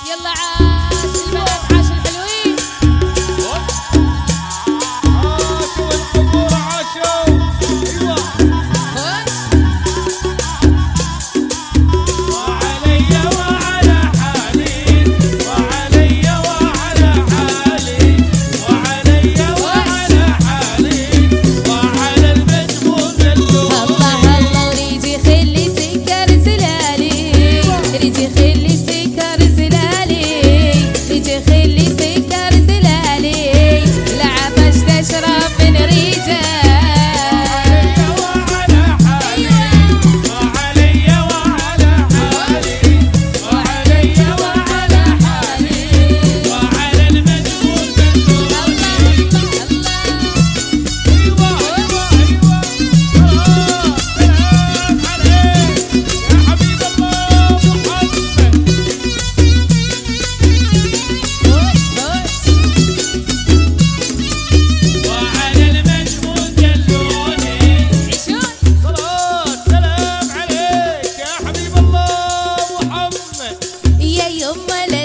يلا عاش البنات عاش الحلوين. عاشوا العمر عاشوا. ايوه وعلي وعلى حالي وعلي وعلى حالي وعلي وعلى حالي وعلى المجموع اللون. الله الله وريدي خلي سكر زلالي ريدي خلي سكر زلالي ريدي خلي سكر زلالي لعبش تشرب من ريجه. وعلى حالي وعلي وعلى حالي وعلي وعلى حالي وعلى المجموع اللون. ايوه ايوه ايوه سلام عليك يا حبيب الله محمد. وعلى المجموع اللوني صلاة سلام عليك يا حبيب الله محمد. يا يما لا